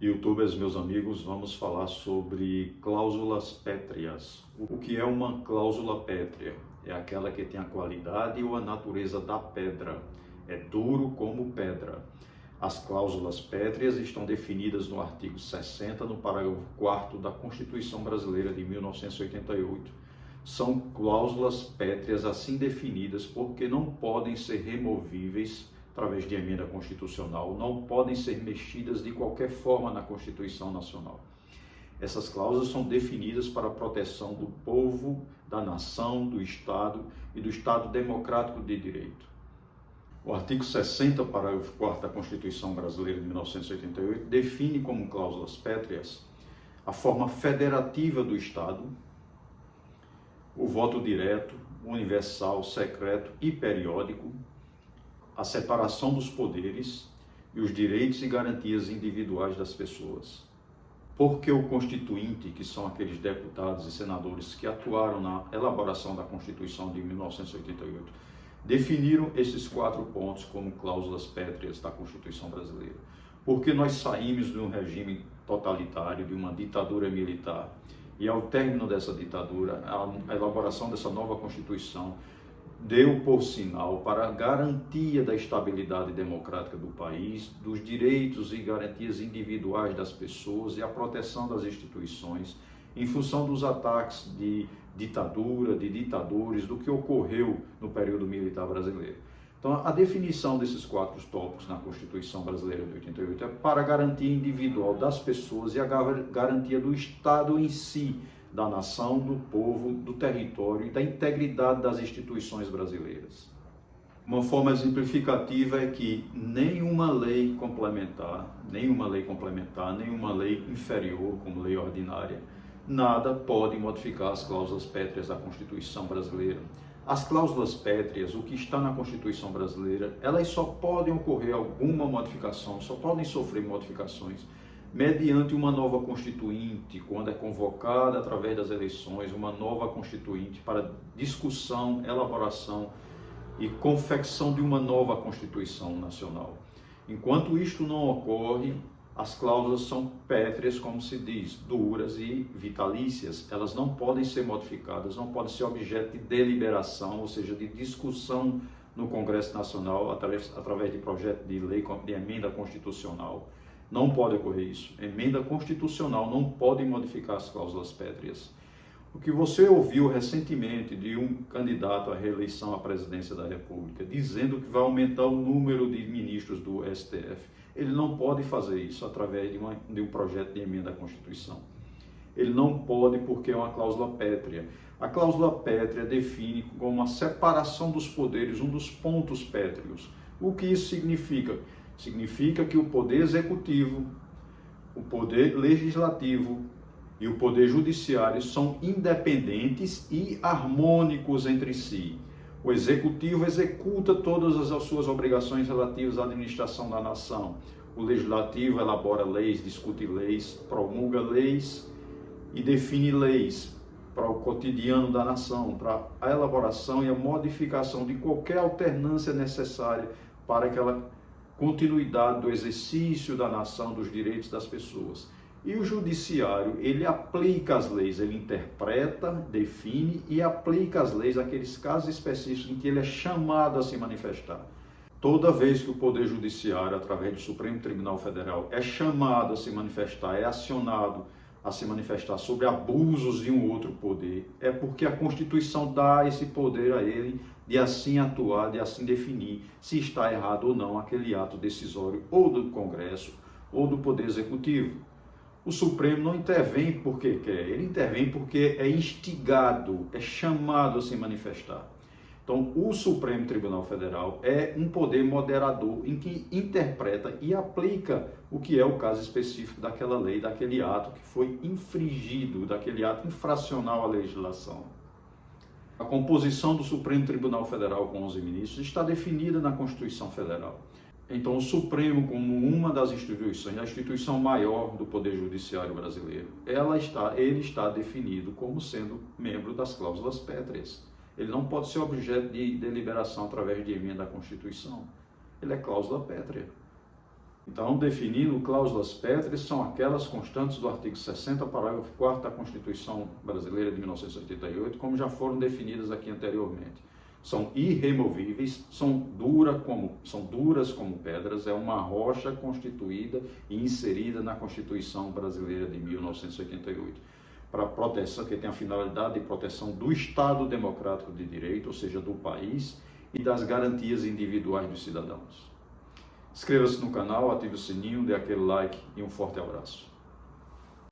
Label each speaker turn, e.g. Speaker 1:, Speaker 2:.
Speaker 1: YouTubers, meus amigos, vamos falar sobre cláusulas pétreas. O que é uma cláusula pétrea? É aquela que tem a qualidade ou a natureza da pedra. É duro como pedra. As cláusulas pétreas estão definidas no artigo 60, no parágrafo 4º da Constituição Brasileira de 1988. São cláusulas pétreas assim definidas porque não podem ser removíveis através de emenda constitucional, não podem ser mexidas de qualquer forma na Constituição Nacional. Essas cláusulas são definidas para a proteção do povo, da nação, do Estado e do Estado democrático de direito. O artigo 60, parágrafo 4º da Constituição Brasileira de 1988, define como cláusulas pétreas a forma federativa do Estado, o voto direto, universal, secreto e periódico, a separação dos poderes e os direitos e garantias individuais das pessoas. Porque o Constituinte, que são aqueles deputados e senadores que atuaram na elaboração da Constituição de 1988, definiram esses 4 pontos como cláusulas pétreas da Constituição brasileira. Porque nós saímos de um regime totalitário, de uma ditadura militar, e ao término dessa ditadura, a elaboração dessa nova Constituição deu por sinal para a garantia da estabilidade democrática do país, dos direitos e garantias individuais das pessoas e a proteção das instituições, em função dos ataques de ditadura, de ditadores, do que ocorreu no período militar brasileiro. Então, a definição desses 4 tópicos na Constituição Brasileira de 88 é para a garantia individual das pessoas e a garantia do Estado em si, da nação, do povo, do território e da integridade das instituições brasileiras. Uma forma exemplificativa é que nenhuma lei complementar, nenhuma lei inferior, como lei ordinária, nada pode modificar as cláusulas pétreas da Constituição brasileira. As cláusulas pétreas, o que está na Constituição brasileira, elas só podem ocorrer alguma modificação, só podem sofrer modificações mediante uma nova Constituinte, quando é convocada através das eleições, uma nova Constituinte para discussão, elaboração e confecção de uma nova Constituição Nacional. Enquanto isto não ocorre, as cláusulas são pétreas, como se diz, duras e vitalícias. Elas não podem ser modificadas, não podem ser objeto de deliberação, ou seja, de discussão no Congresso Nacional através de projeto de lei, de emenda constitucional. Não pode ocorrer isso. Emenda constitucional não pode modificar as cláusulas pétreas. O que você ouviu recentemente de um candidato à reeleição à presidência da República, dizendo que vai aumentar o número de ministros do STF, ele não pode fazer isso através de um projeto de emenda à Constituição. Ele não pode porque é uma cláusula pétrea. A cláusula pétrea define como a separação dos poderes, um dos pontos pétreos. O que isso significa? Significa que o poder executivo, o poder legislativo e o poder judiciário são independentes e harmônicos entre si. O executivo executa todas as suas obrigações relativas à administração da nação. O legislativo elabora leis, discute leis, promulga leis e define leis para o cotidiano da nação, para a elaboração e a modificação de qualquer alternância necessária para aquela continuidade do exercício da nação, dos direitos das pessoas. E o judiciário, ele aplica as leis, ele interpreta, define e aplica as leis àqueles casos específicos em que ele é chamado a se manifestar. Toda vez que o Poder Judiciário, através do Supremo Tribunal Federal, é chamado a se manifestar, é acionado a se manifestar sobre abusos de um outro poder, é porque a Constituição dá esse poder a ele de assim atuar, de assim definir se está errado ou não aquele ato decisório ou do Congresso ou do Poder Executivo. O Supremo não intervém porque quer, ele intervém porque é instigado, é chamado a se manifestar. Então, o Supremo Tribunal Federal é um poder moderador em que interpreta e aplica o que é o caso específico daquela lei, daquele ato que foi infringido, daquele ato infracional à legislação. A composição do Supremo Tribunal Federal com 11 ministros está definida na Constituição Federal. Então, o Supremo, como uma das instituições, a instituição maior do Poder Judiciário brasileiro, ele está definido como sendo membro das cláusulas pétreas. Ele não pode ser objeto de deliberação através de emenda à Constituição. Ele é cláusula pétrea. Então, definindo, cláusulas pétreas são aquelas constantes do artigo 60, parágrafo 4º da Constituição Brasileira de 1988, como já foram definidas aqui anteriormente. São irremovíveis, são duras como pedras, é uma rocha constituída e inserida na Constituição Brasileira de 1988, para proteção, que tem a finalidade de proteção do Estado Democrático de Direito, ou seja, do país, e das garantias individuais dos cidadãos. Inscreva-se no canal, ative o sininho, dê aquele like e um forte abraço.